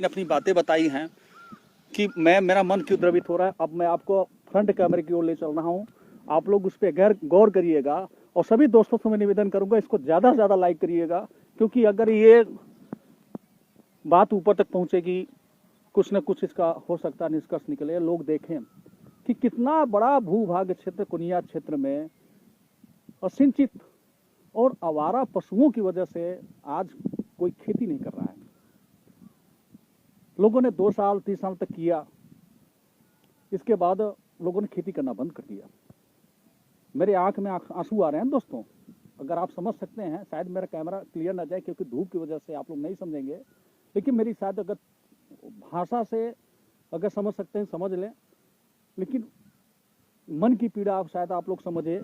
मैंने अपनी बातें बताई हैं कि मेरा मन क्यों द्रवित हो रहा है। अब मैं आपको फ्रंट कैमरे की ओर ले चल रहा हूँ, आप लोग उस पर गौर करिएगा और सभी दोस्तों से मैं निवेदन करूंगा इसको ज़्यादा से ज़्यादा लाइक करिएगा, क्योंकि अगर ये बात ऊपर तक पहुंचेगी कुछ न कुछ इसका हो सकता है निष्कर्ष निकले, लोग देखें कि कितना बड़ा भूभाग क्षेत्र कुनिया क्षेत्र में असिंचित और आवारा पशुओं की वजह से आज कोई खेती नहीं कर रहा है। लोगों ने 2 साल 3 साल तक किया, इसके बाद लोगों ने खेती करना बंद कर दिया। मेरे आंख में आंसू आ रहे हैं दोस्तों, अगर आप समझ सकते हैं। शायद मेरा कैमरा क्लियर ना जाए क्योंकि धूप की वजह से आप लोग नहीं समझेंगे, लेकिन मेरी शायद अगर भाषा से अगर समझ सकते हैं समझ लें, लेकिन मन की पीड़ा आप शायद आप लोग समझे।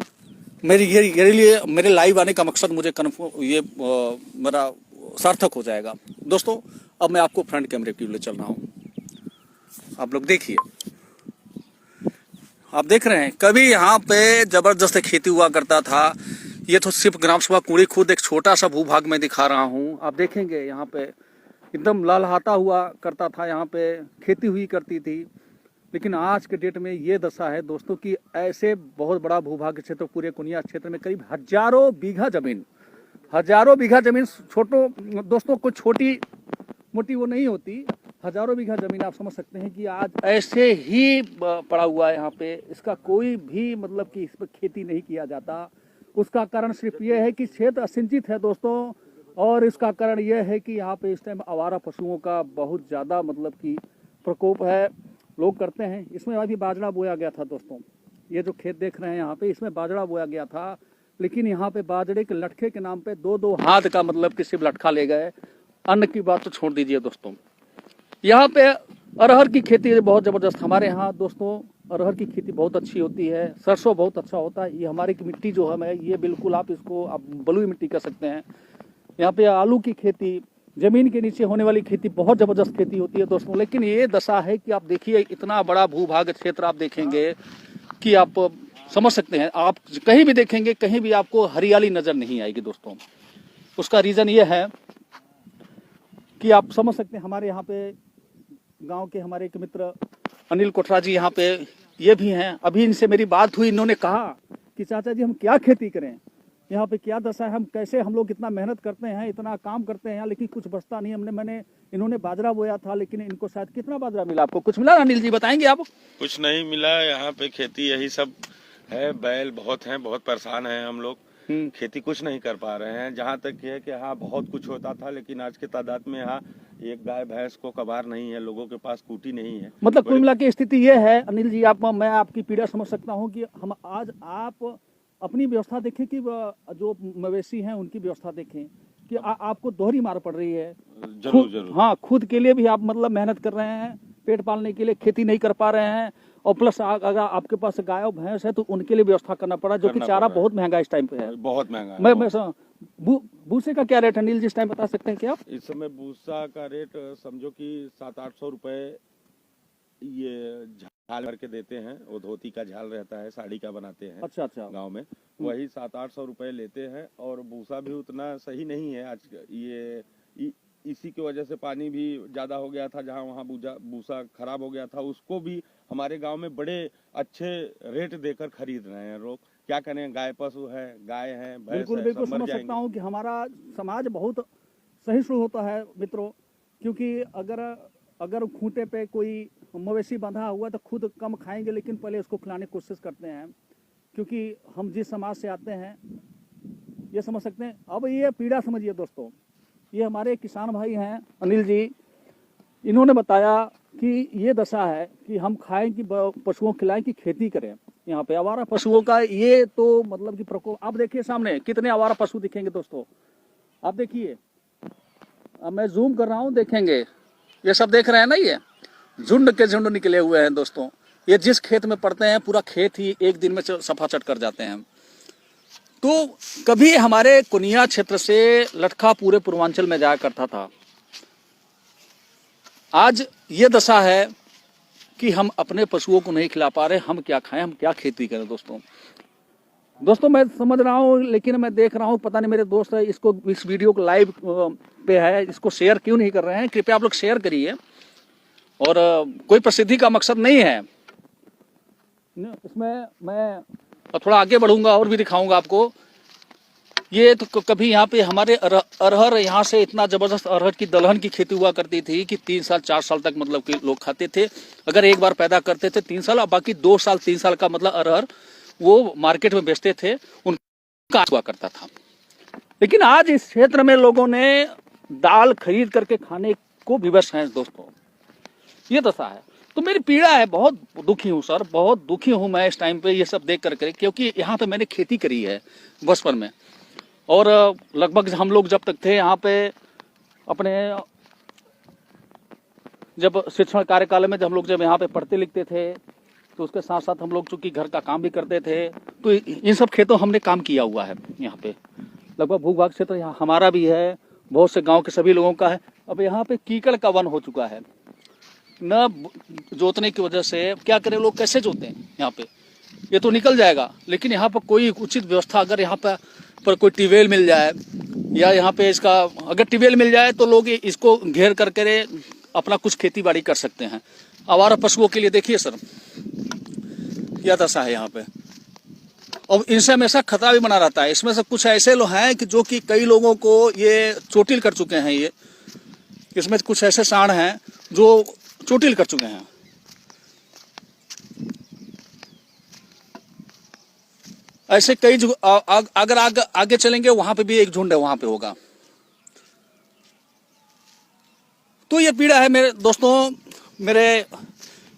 मेरे लिए मेरे लाइव आने का मकसद मुझे कन्फर्म ये मेरा सार्थक हो जाएगा। दोस्तों अब मैं आपको फ्रंट कैमरे की ओर चल रहा हूँ, आप लोग देखिए। आप देख रहे हैं कभी यहाँ पे जबरदस्त खेती हुआ करता था। ये तो सिर्फ ग्राम सभा कुड़ी खुद एक छोटा सा भूभाग में दिखा रहा हूँ। आप देखेंगे यहाँ पे एकदम ललहाता हुआ करता था, यहाँ पे खेती हुई करती थी। लेकिन आज के डेट में ये दशा है दोस्तों कि ऐसे बहुत बड़ा भूभाग क्षेत्र पूरे कुनिया क्षेत्र में करीब हजारों बीघा जमीन छोटो दोस्तों को छोटी मोटी वो नहीं होती, हजारों बीघा जमीन आप समझ सकते हैं कि आज ऐसे ही पड़ा हुआ है यहाँ पे। इसका कोई भी मतलब कि इस पर खेती नहीं किया जाता। उसका कारण सिर्फ ये है कि क्षेत्र असिंचित है दोस्तों, और इसका कारण यह है कि यहाँ पे इस टाइम आवारा पशुओं का बहुत ज़्यादा मतलब कि प्रकोप है। लोग करते हैं, इसमें अभी बाजरा बोया गया था दोस्तों। ये जो खेत देख रहे हैं यहाँ पे, इसमें बाजरा बोया गया था, लेकिन यहाँ पे बाजरे के लटके के नाम पे 2-2 हाथ का मतलब कि सिर्फ लटका ले गए। अन्न की बात तो छोड़ दीजिए दोस्तों। यहाँ पे अरहर की खेती बहुत ज़बरदस्त हमारे यहाँ दोस्तों, अरहर की खेती बहुत अच्छी होती है, सरसों बहुत अच्छा होता है। ये हमारी मिट्टी जो है ये बिल्कुल आप इसको आप बलुई मिट्टी कह सकते हैं। यहाँ पे आलू की खेती, जमीन के नीचे होने वाली खेती बहुत ज़बरदस्त खेती होती है दोस्तों। लेकिन ये दशा है कि आप देखिए इतना बड़ा भूभाग क्षेत्र आप देखेंगे कि आप समझ सकते हैं, आप कहीं भी देखेंगे कहीं भी आपको हरियाली नज़र नहीं आएगी दोस्तों। उसका रीज़न ये है कि आप समझ सकते हैं, हमारे यहाँ पे गांव के हमारे एक मित्र अनिल कोठरा जी यहाँ पे ये भी हैं। अभी इनसे मेरी बात हुई, इन्होंने कहा कि चाचा जी हम क्या खेती करें, यहाँ पे क्या दशा है, हम कैसे, हम लोग इतना मेहनत करते हैं इतना काम करते हैं लेकिन कुछ बचता नहीं। इन्होंने बाजरा बोया था, लेकिन इनको शायद कितना बाजरा मिला, आपको कुछ मिला अनिल जी बताएंगे आप? कुछ नहीं मिला यहाँ पे, खेती यही सब है। बैल बहुत हैं, बहुत परेशान हैं हम लोग, खेती कुछ नहीं कर पा रहे हैं। जहाँ तक है कि हाँ बहुत कुछ होता था, लेकिन आज के तादाद में यहाँ एक गाय भैंस को कबार नहीं है, लोगों के पास कूटी नहीं है। मतलब कुल मिला के स्थिति ये है अनिल जी, मैं आपकी पीड़ा समझ सकता हूँ कि हम आज आप अपनी व्यवस्था देखें कि जो मवेशी हैं उनकी व्यवस्था देखें कि आपको दोहरी मार पड़ रही है। जरूर। हाँ, खुद के लिए भी आप मतलब मेहनत कर रहे हैं, पेट पालने के लिए खेती नहीं कर पा रहे हैं, और प्लस अगर आपके पास गाय और भैंस है तो उनके लिए व्यवस्था करना पड़ा, जो कि चारा बहुत महंगा इस टाइम पे है, बहुत महंगा। भूसे का क्या रेट है अनिल जी इस टाइम बता सकते हैं क्या आप? इस समय भूसा का रेट समझो कि 700-800 रुपए ये झाल भर के देते हैं। वो धोती का झाल रहता है, साड़ी का बनाते हैं। अच्छा गांव में वही 700-800 रुपए लेते हैं। और भूसा भी उतना सही नहीं है आज, ये इसी की वजह से पानी भी ज्यादा हो गया था, जहाँ वहाँ भूसा खराब हो गया था, उसको भी हमारे गांव में बड़े अच्छे रेट देकर खरीद रहे हैं लोग। क्या करें, गाय पशु है, गाय है, भैंस है, बिल्कुल समझ सकता हूँ कि हमारा समाज बहुत सहिष्णु होता है मित्रों, क्योंकि अगर खूंटे पे कोई मवेशी बंधा हुआ तो खुद कम खाएंगे, लेकिन पहले उसको खिलाने की कोशिश करते हैं, क्योंकि हम जिस समाज से आते हैं ये समझ सकते हैं। अब ये पीड़ा समझिए दोस्तों, ये हमारे किसान भाई हैं अनिल जी, इन्होंने बताया कि ये दशा है कि हम खाएं कि पशुओं खिलाएं कि खेती करें। यहाँ पे आवारा पशुओं का ये तो मतलब कि प्रकोप आप देखिए, सामने कितने आवारा पशु दिखेंगे दोस्तों, आप देखिए। अब मैं जूम कर रहा हूँ, देखेंगे ये सब देख रहे हैं ना, ये झुंड के झुंड निकले हुए हैं दोस्तों। ये जिस खेत में पड़ते हैं पूरा खेत ही एक दिन में सफा चट कर जाते हैं। तो कभी हमारे कुनिया क्षेत्र से लटका पूरे पूर्वांचल में जाया करता था, आज ये दशा है कि हम अपने पशुओं को नहीं खिला पा रहे। हम क्या खाएं, हम क्या खेती करें दोस्तों। दोस्तों मैं समझ रहा हूँ, लेकिन मैं देख रहा हूँ पता नहीं मेरे दोस्त है इसको इस वीडियो को लाइव पे है, इसको शेयर क्यों नहीं कर रहे हैं। कृपया आप लोग शेयर करिए। और कोई प्रसिद्धि का मकसद नहीं है इसमें। मैं थोड़ा आगे बढ़ूंगा और भी दिखाऊंगा आपको। ये तो कभी यहाँ पे हमारे अरहर यहाँ से इतना जबरदस्त अरहर की दलहन की खेती हुआ करती थी कि 3 साल 4 साल तक मतलब कि लोग खाते थे। अगर एक बार पैदा करते थे 3 साल, और बाकी 2 साल 3 साल का मतलब अरहर वो मार्केट में बेचते थे, उनका हुआ करता था। लेकिन आज इस क्षेत्र में लोगों ने दाल खरीद करके खाने को विवश हैं दोस्तों, ये दशा है। तो मेरी पीड़ा है, बहुत दुखी हूँ सर, बहुत दुखी हूँ मैं इस टाइम पे ये सब देख करके, क्योंकि यहाँ पे मैंने खेती करी है बचपन में। और लगभग हम लोग जब तक थे यहाँ पे अपने जब शिक्षण कार्यकाल में, जब हम लोग जब यहाँ पे पढ़ते लिखते थे, तो उसके साथ साथ हम लोग चूंकि घर का काम भी करते थे, तो इन सब खेतों हमने काम किया हुआ है। यहाँ पे लगभग भूभाग क्षेत्र यहाँ हमारा भी है, बहुत से गांव के सभी लोगों का है। अब यहाँ पे कीकड़ का वन हो चुका है, न जोतने की वजह से क्या करें लोग, कैसे जोते हैं यहाँ पे, ये तो निकल जाएगा। लेकिन यहाँ पर कोई उचित व्यवस्था, अगर यहाँ पर कोई ट्यूबवेल मिल जाए, या यहाँ पे इसका अगर ट्यूबवेल मिल जाए तो लोग इसको घेर करके अपना कुछ खेती बाड़ी कर सकते हैं। आवारा पशुओं के लिए देखिए सर क्या दशा है यहाँ पे। और इनसे हमेशा खतरा भी बना रहता है। इसमें से कुछ ऐसे लोग हैं कि जो कि कई लोगों को ये चोटिल कर चुके हैं। ये इसमें कुछ ऐसे सांड हैं जो चोटिल कर चुके हैं। ऐसे कई अगर आगे चलेंगे वहां पे भी एक झुंड है, वहां पे होगा। तो ये पीड़ा है मेरे दोस्तों, मेरे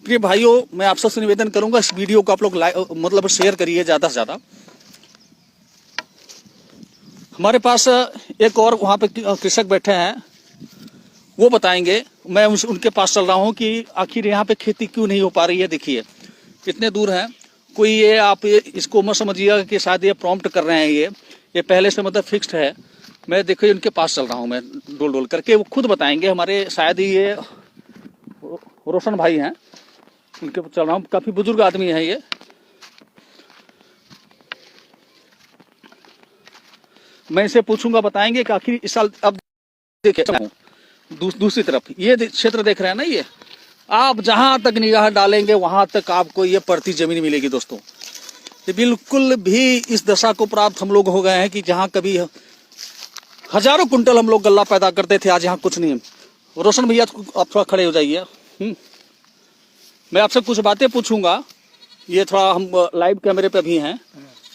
प्रिय भाइयों। मैं आप सबसे निवेदन करूंगा इस वीडियो को आप लोग मतलब शेयर करिए ज्यादा से ज्यादा। हमारे पास एक और वहां पे कृषक बैठे हैं, वो बताएंगे। मैं उनके पास चल रहा हूं कि आखिर यहाँ पे खेती क्यों नहीं हो पा रही है। देखिए कितने दूर है। कोई ये आप इसको मत समझिएगा कि शायद ये प्रॉम्प्ट कर रहे हैं, ये पहले से मतलब फिक्स्ड है। मैं देखिए उनके पास चल रहा हूँ मैं डोल डोल करके, वो खुद बताएंगे। हमारे शायद ही ये रोशन भाई हैं, उनके चल रहा हूँ। काफी बुजुर्ग आदमी है ये। मैं इसे पूछूंगा, बताएंगे कि आखिर इस साल। अब देखिए दूसरी तरफ ये क्षेत्र देख रहे हैं ना, ये आप जहां तक निगाह डालेंगे वहां तक आपको ये पड़ती जमीन मिलेगी दोस्तों। ये बिल्कुल भी इस दशा को प्राप्त हम लोग हो गए हैं कि जहां कभी हजारों कुंटल हम लोग गल्ला पैदा करते थे, आज यहाँ कुछ नहीं है। रोशन भैया आप थोड़ा खड़े हो जाइए। मैं आपसे कुछ बातें पूछूंगा। ये थोड़ा हम लाइव कैमरे पे भी हैं।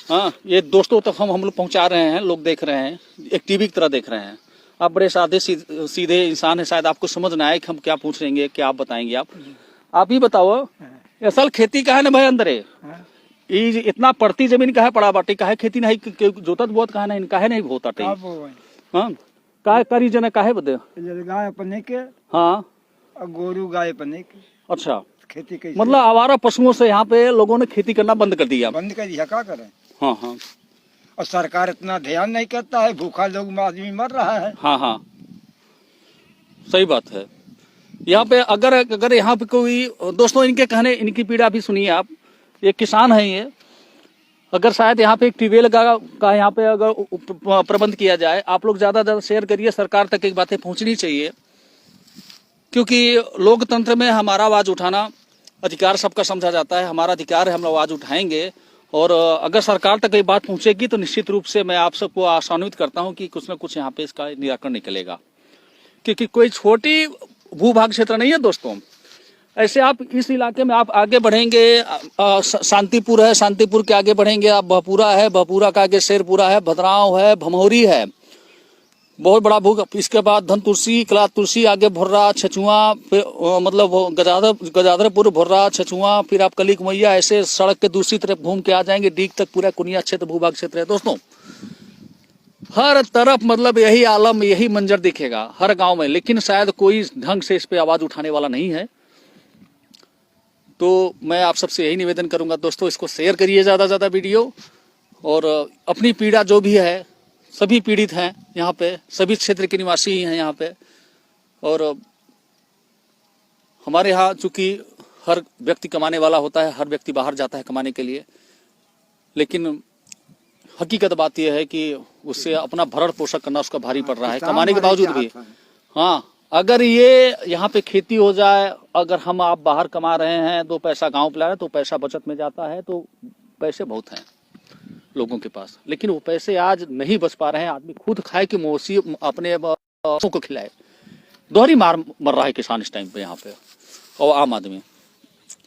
हाँ, ये दोस्तों तक हम लोग पहुंचा रहे हैं, लोग देख रहे हैं, एक टीवी की तरह देख रहे हैं। आप बड़े सादे सीधे इंसान है, शायद आपको समझ ना आए कि हम क्या पूछ रहेंगे, क्या आप बताएंगे। आप ही बताओ, असल खेती का है ना भाई अंदर ये इतना पड़ती जमीन का है, पड़ा बाटी का है, खेती नहीं जोतत बहुत का है, काहे नहीं होता टे। हाँ का रीजन है, काहे बदे गाय अपने के, हाँ और गोरू गाय अपने के। अच्छा, खेती कैसे मतलब आवारा पशुओं से यहाँ पे लोगों ने खेती करना बंद कर दिया। बंद कर दिया, क्या करें। हाँ हाँ, और सरकार इतना ध्यान नहीं करता है, भूखा लोग आदमी मर रहा है। हाँ हाँ, सही बात है। यहाँ पे अगर यहाँ पे कोई दोस्तों, इनके कहने, इनकी पीड़ा भी सुनिए आप। ये किसान है ये। अगर शायद यहाँ पे एक ट्यूबवेल का यहाँ पे अगर प्रबंध किया जाए, आप लोग ज्यादा ज्यादा शेयर करिए, सरकार तक एक बातें पहुंचनी चाहिए। क्योंकि लोकतंत्र में हमारा आवाज उठाना अधिकार सबका समझा जाता है, हमारा अधिकार है, हम आवाज उठाएंगे। और अगर सरकार तक ये बात पहुंचेगी तो निश्चित रूप से मैं आप सबको आशान्वित करता हूं कि कुछ ना कुछ यहाँ पे इसका निराकरण निकलेगा। क्योंकि कोई छोटी भूभाग क्षेत्र नहीं है दोस्तों। ऐसे आप इस इलाके में आप आगे बढ़ेंगे, शांतिपुर है, शांतिपुर के आगे बढ़ेंगे आप भपूरा है, भपूरा का आगे शेरपुरा है, भद्राव है, भमौरी है, बहुत बड़ा भूख। इसके बाद धनतुलसी, कला तुलसी, आगे भुर्रा, छछुआ, मतलब गजाधरपुर, भुर्रा, छछुआ, फिर आप कलिक मैया, ऐसे सड़क के दूसरी तरफ घूम के आ जाएंगे डीग तक। पूरा कुनिया क्षेत्र भूभाग क्षेत्र है दोस्तों। हर तरफ मतलब यही आलम, यही मंजर दिखेगा हर गांव में। लेकिन शायद कोई ढंग से इस पे आवाज उठाने वाला नहीं है। तो मैं आप सबसे यही निवेदन करूंगा दोस्तों, इसको शेयर करिए ज्यादा ज्यादा वीडियो। और अपनी पीड़ा जो भी है, सभी पीड़ित हैं यहाँ पे, सभी क्षेत्र के निवासी ही हैं यहाँ पे। और हमारे यहाँ चूंकि हर व्यक्ति कमाने वाला होता है, हर व्यक्ति बाहर जाता है कमाने के लिए, लेकिन हकीकत बात यह है कि उससे अपना भरण पोषण करना उसका भारी पड़ रहा है, कमाने के बावजूद भी। हाँ, अगर ये यहाँ पे खेती हो जाए, अगर हम आप बाहर कमा रहे हैं, 2 पैसा गांव पे ला रहे हैं, तो पैसा बचत में जाता है, तो पैसे बहुत हैं लोगों के पास, लेकिन वो पैसे आज नहीं बच पा रहे हैं। आदमी खुद खाए कि मौसी अपने बच्चों को खिलाए। दोहरी मार मर रहा है किसान इस टाइम पे यहाँ पे, और आम आदमी।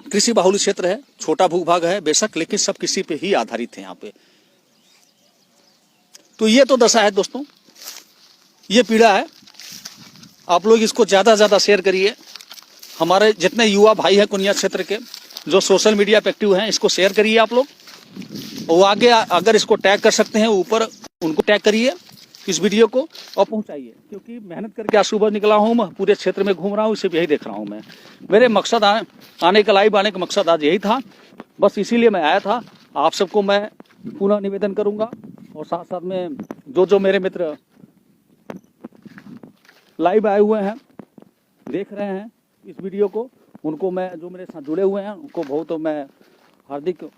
कृषि बाहुल्य क्षेत्र है, छोटा भूभाग है बेशक, लेकिन सब कृषि पे ही आधारित है यहाँ पे। तो ये तो दशा है दोस्तों, ये पीड़ा है। आप लोग इसको ज्यादा से ज्यादा शेयर करिए। हमारे जितने युवा भाई हैं कुनिया क्षेत्र के जो सोशल मीडिया पे एक्टिव हैं, इसको शेयर करिए आप लोग। और आगे अगर इसको टैग कर सकते हैं ऊपर, उनको टैग करिए इस वीडियो को और पहुंचाइए, क्योंकि मेहनत करके आज सुबह निकला हूं, मैं पूरे क्षेत्र में घूम रहा हूं, सिर्फ यही देख रहा हूं मैं। मेरे मकसद आने का, लाइव आने का मकसद आज यही था, बस इसीलिए मैं आया था। आप सबको मैं पुनः निवेदन करूंगा, और साथ साथ में जो मेरे मित्र लाइव आए हुए हैं, देख रहे हैं इस वीडियो को, उनको मैं, जो मेरे साथ जुड़े हुए हैं, उनको बहुत मैं हार्दिक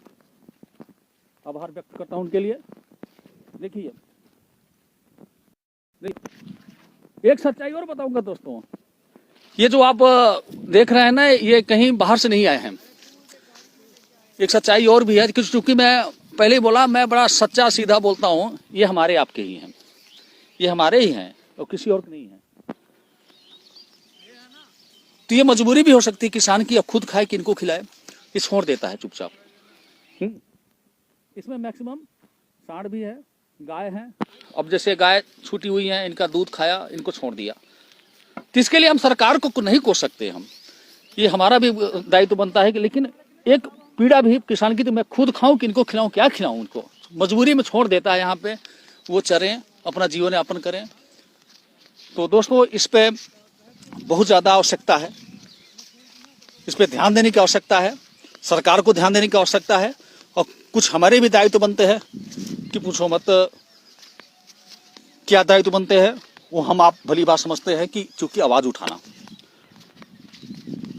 आभार व्यक्त करता हूं उनके लिए। देखिए, एक सच्चाई और बताऊंगा दोस्तों, ये जो आप देख रहे हैं ना, ये कहीं बाहर से नहीं आए हैं। एक सच्चाई और भी है, क्योंकि मैं पहले ही बोला, मैं बड़ा सच्चा सीधा बोलता हूं। ये हमारे आपके ही हैं, ये हमारे ही हैं और किसी और के नहीं है। तो ये मजबूरी भी हो सकती है किसान की, अब खुद खाए कि इनको खिलाए, ये छोड़ देता है चुपचाप। इसमें मैक्सिमम सांड भी है, गाय है। अब जैसे गाय छूटी हुई है, इनका दूध खाया, इनको छोड़ दिया। तो इसके लिए हम सरकार को नहीं कोस सकते, हम ये हमारा भी दायित्व बनता है कि, लेकिन एक पीड़ा भी किसान की, तो मैं खुद खाऊं कि इनको खिलाऊं, क्या खिलाऊं उनको, मजबूरी में छोड़ देता है यहाँ पे, वो चरें, अपना जीवन यापन करें। तो दोस्तों, इस पे बहुत ज्यादा आवश्यकता है, इस पे ध्यान देने की आवश्यकता है, सरकार को ध्यान देने की आवश्यकता है, और कुछ हमारे भी दायित्व बनते हैं कि पूछो मत क्या दायित्व बनते हैं, वो हम आप भली बात समझते हैं कि चूंकि आवाज उठाना,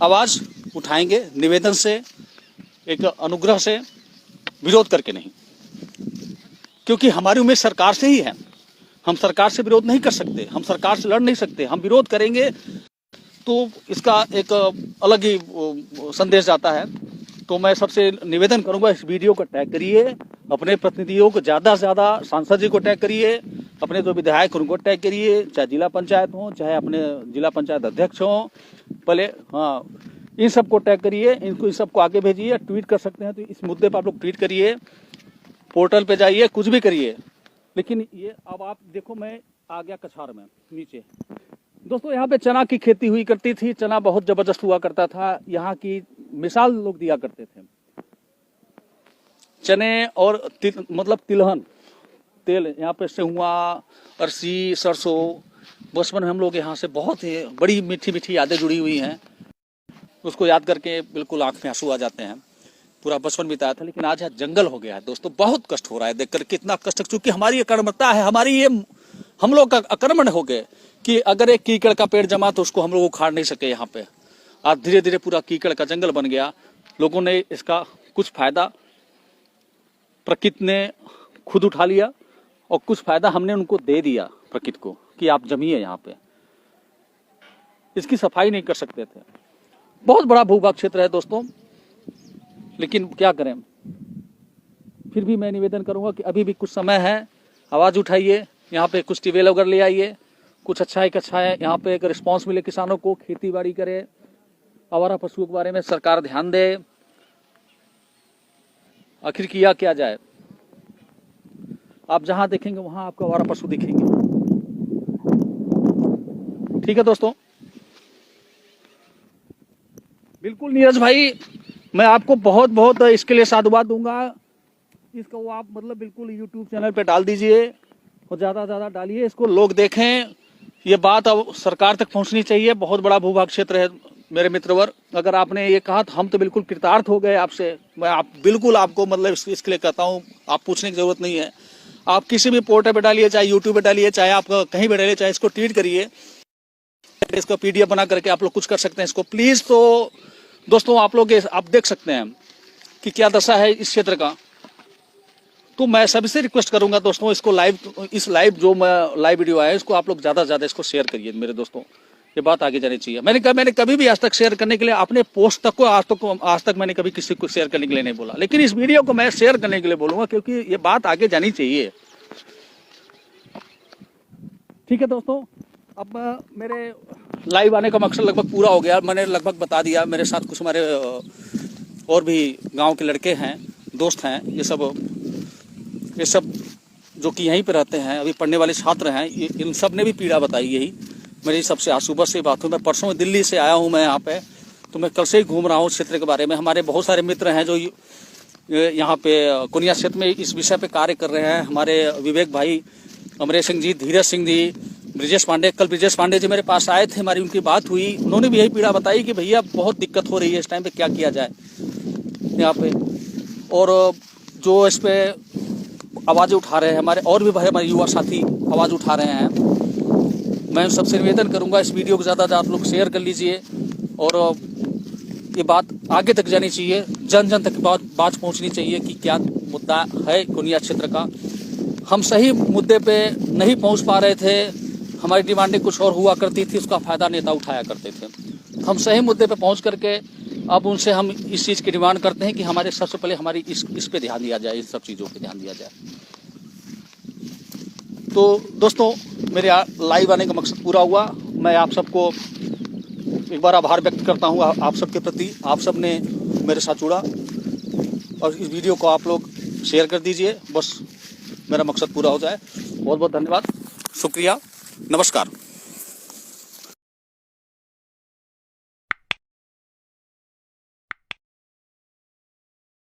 आवाज उठाएंगे निवेदन से, एक अनुग्रह से, विरोध करके नहीं, क्योंकि हमारी उम्मीद सरकार से ही है। हम सरकार से विरोध नहीं कर सकते, हम सरकार से लड़ नहीं सकते, हम विरोध करेंगे तो इसका एक अलग ही संदेश जाता है। तो मैं सबसे निवेदन करूंगा, इस वीडियो को टैग करिए, अपने प्रतिनिधियों को ज्यादा से ज्यादा, सांसद जी को टैग करिए, अपने जो विधायक उनको टैग करिए, चाहे जिला पंचायत हो, चाहे अपने जिला पंचायत अध्यक्ष हो, पहले हाँ, इन सबको टैग करिए, इनको इन सबको आगे भेजिए। ट्वीट कर सकते हैं तो इस मुद्दे पर आप लोग ट्वीट करिए, पोर्टल पे जाइए, कुछ भी करिए। लेकिन ये अब आप देखो, मैं आ गया कछार में नीचे। दोस्तों, यहाँ पे चना की खेती हुई करती थी, चना बहुत जबरदस्त हुआ करता था, यहाँ की मिसाल लोग दिया करते थे। चने और मतलब तिलहन तेल, यहाँ पे सेहुआ, अरसी, सरसों, बचपन में हम लोग यहाँ से बहुत ही बड़ी मीठी मीठी यादें जुड़ी हुई हैं, उसको याद करके बिल्कुल आंख में आंसू आ जाते हैं। पूरा बचपन बिताया था, लेकिन आज यहाँ जंगल हो गया है दोस्तों, बहुत कष्ट हो रहा है देखकर, कितना कष्ट, चूंकि हमारी अकर्मकता है, हमारी ये हम लोग का आक्रमण हो गए कि अगर एक कीकड़ का पेड़ जमा तो उसको हम लोग उखाड़ नहीं सके। यहाँ पे आज धीरे धीरे पूरा कीकड़ का जंगल बन गया। लोगों ने इसका कुछ फायदा प्रकृति ने खुद उठा लिया, और कुछ फायदा हमने उनको दे दिया प्रकृति को कि आप जमिए यहाँ पे। इसकी सफाई नहीं कर सकते थे। बहुत बड़ा भूभाग क्षेत्र है दोस्तों, लेकिन क्या करें। फिर भी मैं निवेदन करूंगा कि अभी भी कुछ समय है, आवाज उठाइए, यहाँ पे कुछ ट्यूबवेल वगैरह ले आइए, कुछ अच्छा है यहाँ पे एक रिस्पांस मिले किसानों को, खेती बाड़ी करे, आवारा पशुओं के बारे में सरकार ध्यान दे। आखिर किया क्या जाए, आप जहां देखेंगे वहां आपको आवारा पशु दिखेंगे। ठीक है दोस्तों, बिल्कुल नीरज भाई, मैं आपको बहुत बहुत इसके लिए साधुवाद दूंगा। इसको आप मतलब बिल्कुल यूट्यूब चैनल पे डाल दीजिए, और ज्यादा से ज्यादा डालिए, इसको लोग देखें। ये बात अब सरकार तक पहुंचनी चाहिए। बहुत बड़ा भूभाग क्षेत्र है मेरे मित्रवर, अगर आपने ये कहा तो हम तो बिल्कुल कृतार्थ हो गए आपसे। मैं बिल्कुल आपको मतलब इसके लिए कहता हूँ, आप पूछने की जरूरत नहीं है। आप किसी भी पोर्टल पे डालिए, चाहे यूट्यूब पे डालिए, चाहे आप कहीं भी डालिए, चाहे इसको ट्वीट करिए, इसको PDF बना करके आप लोग कुछ कर सकते हैं इसको प्लीज। तो दोस्तों, आप लोग आप देख सकते हैं कि क्या दशा है इस क्षेत्र का। तो मैं सबसे रिक्वेस्ट करूंगा दोस्तों, इसको इस लाइव जो लाइव वीडियो आया है इसको आप लोग ज़्यादा से ज़्यादा इसको शेयर करिए मेरे दोस्तों, ये बात आगे जानी चाहिए। मैंने कभी भी आज तक शेयर करने के लिए अपने पोस्ट तक को आज तक मैंने कभी किसी को शेयर करने के लिए नहीं बोला, लेकिन इस वीडियो को मैं शेयर करने के लिए बोलूँगा क्योंकि ये बात आगे जानी चाहिए। ठीक है दोस्तों, अब मेरे लाइव आने का मकसद लगभग पूरा हो गया, मैंने लगभग बता दिया। मेरे साथ कुछ हमारे और भी गांव के लड़के हैं, दोस्त हैं, ये सब जो कि यहीं पे रहते हैं, अभी पढ़ने वाले छात्र हैं, इन सब ने भी पीड़ा बताई यही। मेरी सबसे आज सुबह से बात हुई, मैं परसों दिल्ली से आया हूँ मैं यहाँ पे, तो मैं कल से ही घूम रहा हूँ क्षेत्र के बारे में। हमारे बहुत सारे मित्र हैं जो यहाँ पे कुनिया क्षेत्र में इस विषय पे कार्य कर रहे हैं। हमारे विवेक भाई, अमरेश सिंह जी, धीरज सिंह जी, ब्रिजेश पांडे, कल ब्रिजेश पांडे जी मेरे पास आए थे, हमारी उनकी बात हुई, उन्होंने भी यही पीड़ा बताई कि भैया बहुत दिक्कत हो रही है इस टाइम पे, क्या किया जाए यहाँ पे। और जो इस पे आवाज़ उठा रहे हैं हमारे और भी भाई, हमारे युवा साथी आवाज़ उठा रहे हैं। मैं सबसे निवेदन करूंगा इस वीडियो को ज़्यादा आप लोग शेयर कर लीजिए और ये बात आगे तक जानी चाहिए, जन जन तक बात पहुंचनी चाहिए कि क्या मुद्दा है कुनिया क्षेत्र का। हम सही मुद्दे पे नहीं पहुंच पा रहे थे, हमारी डिमांडें कुछ और हुआ करती थी, उसका फ़ायदा नेता उठाया करते थे। हम सही मुद्दे पे पहुंच करके अब उनसे हम इस चीज़ की डिमांड करते हैं कि हमारे सबसे पहले हमारी इस पे ध्यान दिया जाए, इस सब चीज़ों पे ध्यान दिया जाए। तो दोस्तों, मेरे लाइव आने का मकसद पूरा हुआ। मैं आप सबको एक बार आभार व्यक्त करता हूँ आप सबके प्रति, आप सब ने मेरे साथ जुड़ा, और इस वीडियो को आप लोग शेयर कर दीजिए, बस मेरा मकसद पूरा हो जाए। बहुत बहुत धन्यवाद, शुक्रिया, नमस्कार।